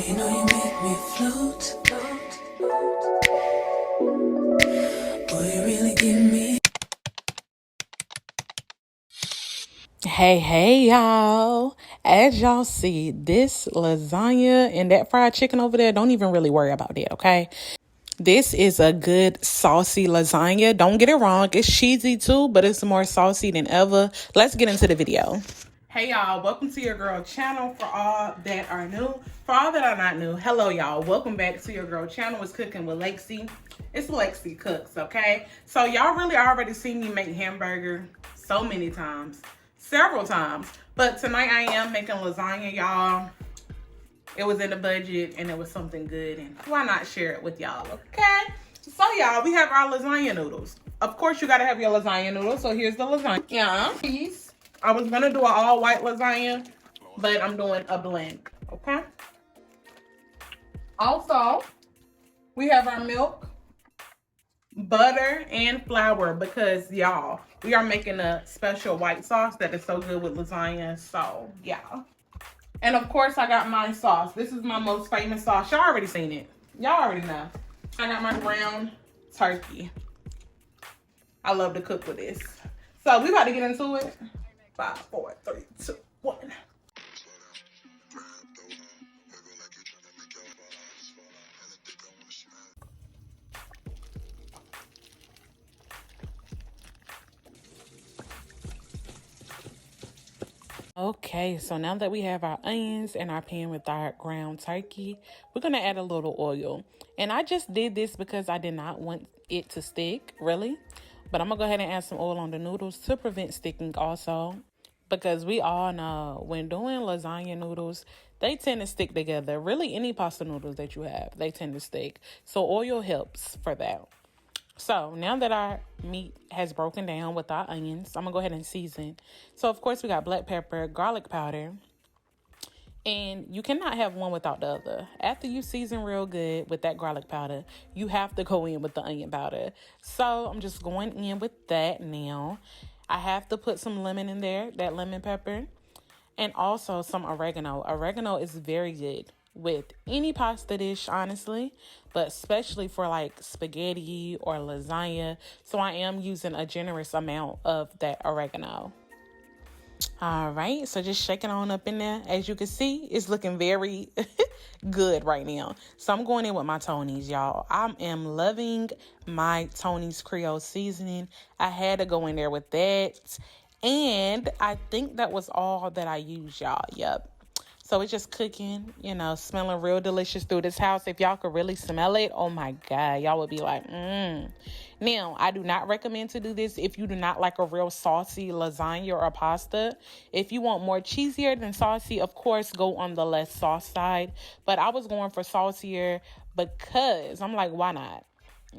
you know you make me float. Boy, you really give me. Hey, y'all. As y'all see, this lasagna and that fried chicken over there, don't even really worry about it, okay? This is a good saucy lasagna. Don't get it wrong. It's cheesy too, but it's more saucy than ever. Let's get into the video. Hey y'all, welcome to your girl channel. For all that are new, for all that are not new, hello y'all. Welcome back to your girl channel. It's Cooking with Lexii. It's Lexii Cooks, okay? So y'all really already seen me make hamburger so many times, several times. But tonight I am making lasagna, y'all. It was in the budget and it was something good, and why not share it with y'all, okay? So y'all, we have our lasagna noodles. Of course you gotta have your lasagna noodles, so here's the lasagna piece. I was gonna do an all white lasagna, but I'm doing a blend, okay? Also, we have our milk, butter, and flour because y'all, we are making a special white sauce that is so good with lasagna, so yeah. And of course, I got my sauce. This is my most famous sauce. Y'all already seen it. Y'all already know. I got my ground turkey. I love to cook with this. So we about to get into it. 5, 4, 3, 2, 1. Okay, so now that we have our onions and our pan with our ground turkey, we're gonna add a little oil. And I just did this because I did not want it to stick, really. But I'm gonna go ahead and add some oil on the noodles to prevent sticking also. Because we all know when doing lasagna noodles, they tend to stick together. Really, any pasta noodles that you have, they tend to stick. So oil helps for that. So now that our meat has broken down with our onions, I'm gonna go ahead and season. So of course we got black pepper, garlic powder, and you cannot have one without the other. After you season real good with that garlic powder, you have to go in with the onion powder. So I'm just going in with that now. I have to put some lemon in there, that lemon pepper, and also some oregano. Oregano is very good with any pasta dish, honestly, but especially for like spaghetti or lasagna. So I am using a generous amount of that oregano. All right, so just shaking on up in there. As you can see, it's looking very good right now. So I'm going in with my Tony's, y'all. I am loving my Tony's Creole seasoning. I had to go in there with that. And I think that was all that I used, y'all. Yep. So it's just cooking, smelling real delicious through this house. If y'all could really smell it, oh my God, y'all would be like, mmm. Now, I do not recommend to do this if you do not like a real saucy lasagna or pasta. If you want more cheesier than saucy, of course, go on the less sauce side. But I was going for saucier because I'm like, why not?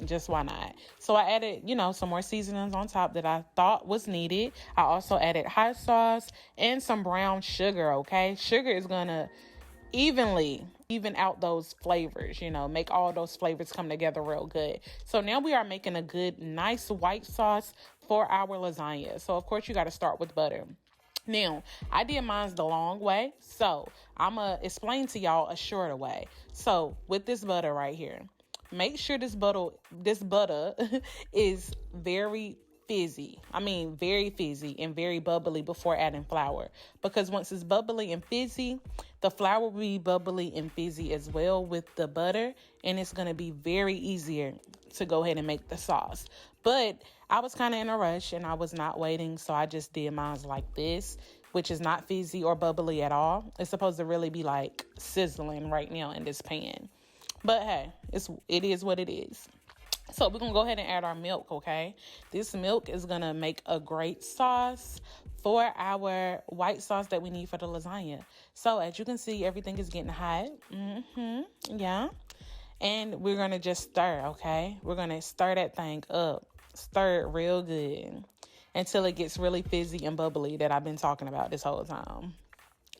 Just why not? So I added, some more seasonings on top that I thought was needed. I also added hot sauce and some brown sugar, okay? Sugar is going to even out those flavors, make all those flavors come together real good. So now we are making a good, nice white sauce for our lasagna. So, of course, you got to start with butter. Now, I did mine the long way, so I'm going to explain to y'all a shorter way. So, with this butter right here, make sure this butter is very fizzy. I mean, very fizzy and very bubbly before adding flour. Because once it's bubbly and fizzy, the flour will be bubbly and fizzy as well with the butter. And it's going to be very easier to go ahead and make the sauce. But I was kind of in a rush and I was not waiting. So I just did mine like this, which is not fizzy or bubbly at all. It's supposed to really be like sizzling right now in this pan. But hey, it is what it is. So we're going to go ahead and add our milk, okay? This milk is going to make a great sauce for our white sauce that we need for the lasagna. So as you can see, everything is getting hot. Yeah. And we're going to just stir, okay? We're going to stir that thing up. Stir it real good until it gets really fizzy and bubbly that I've been talking about this whole time.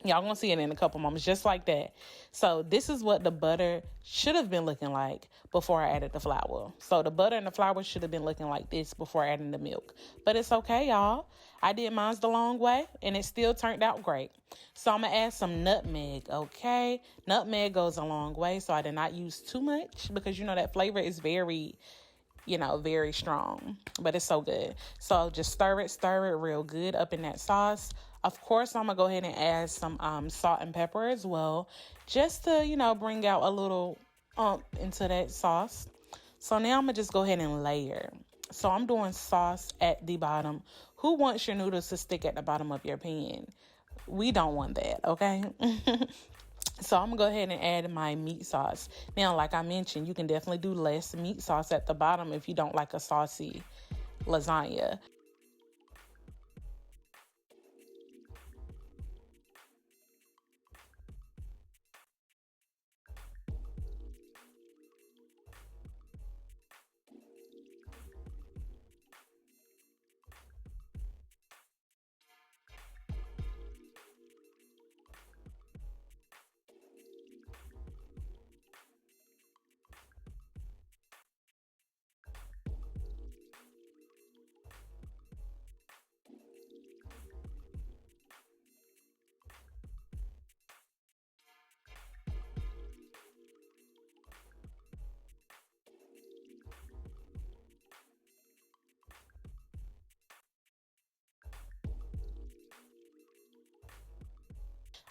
Y'all gonna see it in a couple moments, just like that. So this is what the butter should have been looking like before I added the flour. So the butter and the flour should have been looking like this before adding the milk. But it's okay, y'all. I did mine's the long way, and it still turned out great. So I'm going to add some nutmeg, okay? Nutmeg goes a long way, so I did not use too much because, that flavor is very, very strong, but it's so good. So just stir it real good up in that sauce. Of course, I'm going to go ahead and add some salt and pepper as well, just to, bring out a little into that sauce. So now I'm going to just go ahead and layer. So I'm doing sauce at the bottom. Who wants your noodles to stick at the bottom of your pan? We don't want that, okay? So I'm going to go ahead and add my meat sauce. Now, like I mentioned, you can definitely do less meat sauce at the bottom if you don't like a saucy lasagna.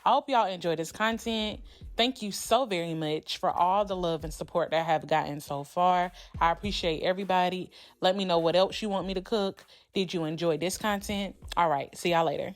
I hope y'all enjoy this content. Thank you so very much for all the love and support that I have gotten so far. I appreciate everybody. Let me know what else you want me to cook. Did you enjoy this content? All right. See y'all later.